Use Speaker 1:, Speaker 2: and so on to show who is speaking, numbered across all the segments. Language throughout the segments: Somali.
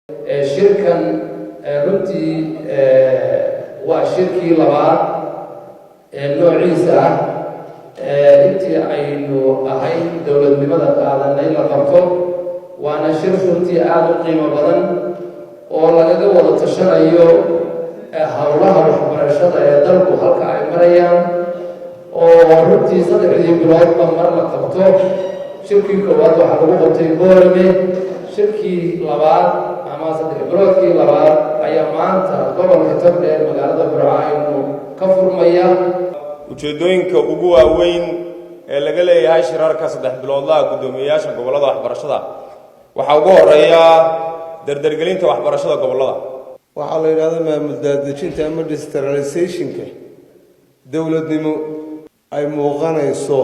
Speaker 1: shirkan runtii waa shirkii labaad noociisa intii aynu ahayn dowladnimada qaadanay la qabto waana shir runtii aad u qiimo badan oo lagaga wada tashanayo howlaha waxbarashada ee dalku halka ay marayaan oo runtii 3 biloodba mar la qabto shirkii koowaad waxaa lagu qabtay Boorame shirkii labaad ama 3 biloodkii labaad ayaa maanta gobolka Togdheer magaalada Burco aynu ka furmaya
Speaker 2: ujeedooyinka ugu waaweyn ee laga leeyahay shirarka 3 biloodlaha gudoomiyayaasha gobolada waxbarashada waxa ugu horeeya dardargelinta waxbarashada gobolada
Speaker 3: waxa la yiraahdaa maamul daadejinta ama decentralization-ka dawladnimo ay muuqanayso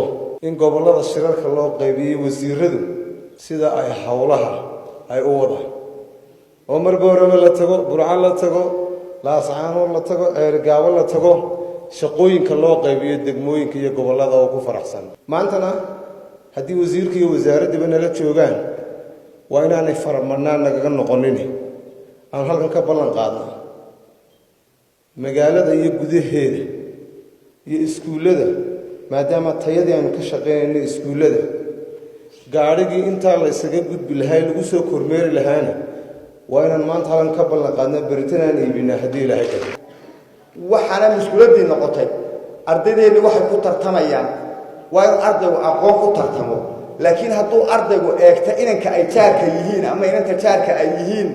Speaker 3: in gobolada shirarka loo qaybiyay wasiiradu sida ay hawlaha ay u wada oo mar Boorame la tago Burco la tago Laascaanood la tago Eergaabo la tago shaqooyinka loo qaybiyo degmooyinka iyo gobolada oo ku faraxsan maantana haddii wasiirka iyo wasaaradda nala joogaan waa inaanay faramanaan naga noqonin aan halkan ka ballan qaadno magaalada iyo gudaheeda iyo iskuulada maadaama tayadii aan ka shaqeynayno iskuulada gaarigii inta la isaga gudbi lahayn lagu soo kormeeri lahaana waa inaan maanta halkan ka ballan qaadno baritaan iibina hadii ilaahay ka
Speaker 4: waxaana mas'uuliyadii noqotay ardaydeena waxay ku tartamayaan waa in ardaygu aqoon ku tartamo laakiin hadduu ardaygu eegta inanka ay jaarka yihiin ama inanka jaarka ay yihiin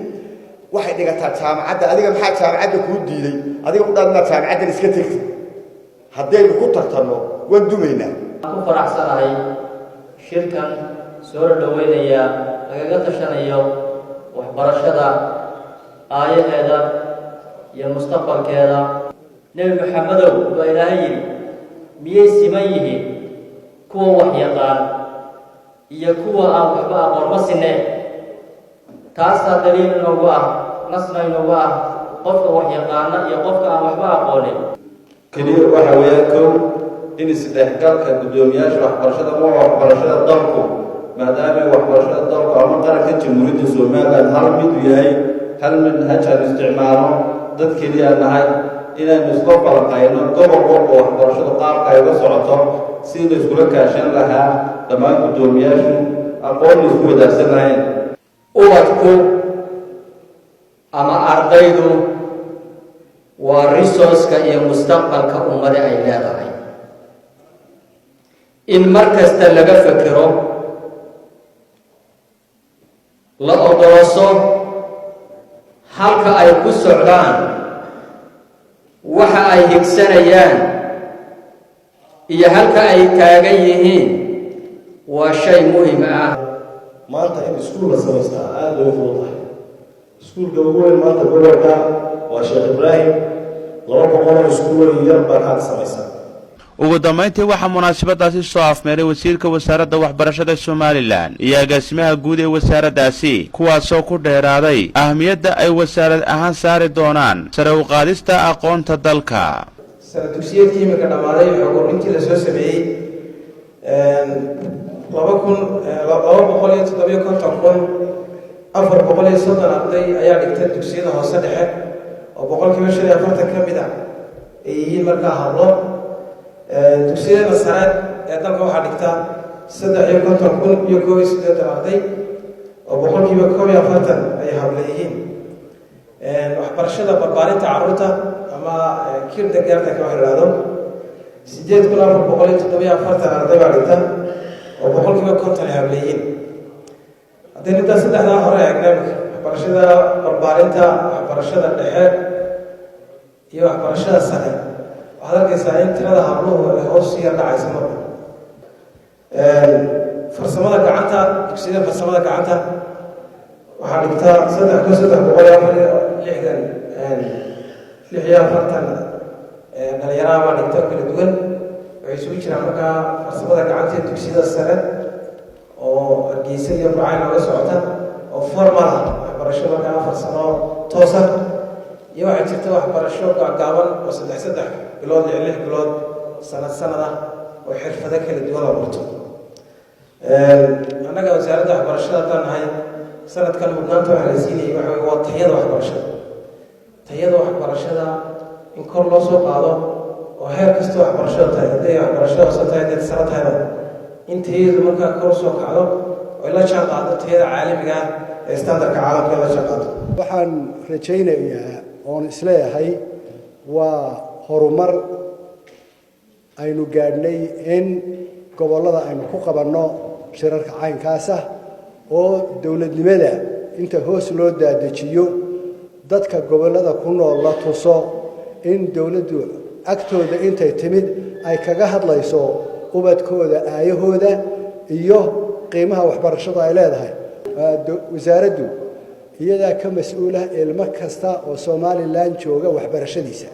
Speaker 4: waxay dhigataa jaamacadda adiga maxaa jaamacadda ku diiday adiga u dhaadna jaamacadda iska tagtay haddaynu ku tartano waan dumaynaa
Speaker 5: ku faraxsanahay shirkan soo dhaweynaya lagaga tashanayo waxbarashada aayaheeda iyo mustaqbalkeeda nabi maxamedow waa ilaahay yiri miyay siman yihiin kuwa wax yaqaan iyo kuwa aan waxba aqoon ma sineen taasaa daliil inoogu ah nasna inoogu ah qofka wax yaqaana iyo qofka aan waxba aqoonin
Speaker 6: kaliya waxa weeyaan kow in isdhexgalka gudoomiyaasha waxbarashada ama waxbarashada dalku maadaama waxbarashada dalku ama qaranka jamhuuriyadda Soomaaliland hal mid yahay hal manhaj aan isticmaalo dad kaliya nahay inaynu isla falqayno gobol walba waxbarashada qaabka ay uga socoto si la isku kaashan lahaa dhammaan gudoomiyaashu aqoon isku wadaagsan lahayn
Speaker 5: ubadku ama ardaydu waa resource-ka iyo mustaqbalka ummadda ay leedahay in markasta laga fakiro la ogolaaso halka ay ku socdaan waxa ay higsanayaan iyo halka ay taagan yihiin waa shay muhiim ah
Speaker 7: maanta in iskuul la samaysto aad u fududahay iskuulka ugu weyn maanta gobolka waa Sheekh Ibraahim 200 iskuul yar baa ka samaysan
Speaker 8: ugu dambeyntii waxaa munaasabadaasi soo afmeeray wasiirka wasaaradda waxbarashada Soomaaliland iyo agaasimaha guud ee wasaaraddaasi kuwaasoo ku dheeraaday ahmiyadda ay wasaarad ahaan saari doonaan sare u qaadista aqoonta dalka
Speaker 9: dugsiyeedkii imika dhamaaday xogoorintii la soo sameeyey 450 arday ayaa dhigtay dugsiyada hoose dhexe oo 45% ka mid ah ay yihiin markaa hablo dugsiyada sare ee dalka waxaa dhigta 350,000 arday oo 40% ay hablo yihiin waxbarashada barbaarinta carruurta ama kindergarten ka yiraahdo 8,474 arday baa dhigta oo 50% ay hablo yihiin haddii inta saddexda hore eegnayn waxbarashada barbaarinta waxbarashada dhexe iyo waxbarashada sare waxaad arkaysaa in tirada habluhu ay hoos sii dhacayso marka farsamada gacanta dugsiyada farsamada gacanta waxaa dhigta 3,460 dhalinyarada baa dhigta kala duwan waxay isugu jiraan markaa farsamada gacanta ee dugsiyada sare oo Hargeysa iyo Burco laga socota oo formal ah waxbarasho markaa farsamo toosa iyo waxaa jirta waxbarasho gaaban oo 3 bilood iyo 6 bilood sanad oo xirfado kala duwan la barto annaga wasaaradda waxbarashada tan ahay sanadkan mudnaanta waxa la siinayay waxa in kor loo soo qaado oo heer kasta waxbarashada tahay hadday waxbarashada hoose tahay hadday sare tahayba in tayadu markaa kor soo kacdo oo la jaan qaado tayada caalamiga ah ee standardka caalamka la jaan qaado.
Speaker 10: waxaan rajaynayaa oon isleeyahay waa horumar aynu gaadhnay in gobollada aynu ku qabanno shirarka caynkaas ah oo dowladnimada inta hoos loo daadejiyo dadka gobollada ku nool la tuso in dowladdu agtooda intay timid ay kaga hadlayso ubadkooda aayahooda iyo qiimaha waxbarashada ay leedahay. wasaaraddu iyadaa ka mas-uula ilmo kasta oo Somaliland jooga waxbarashadiisa.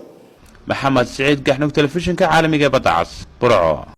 Speaker 8: maxamed siciid gaxnug telefishinka caalamiga badda cas burco.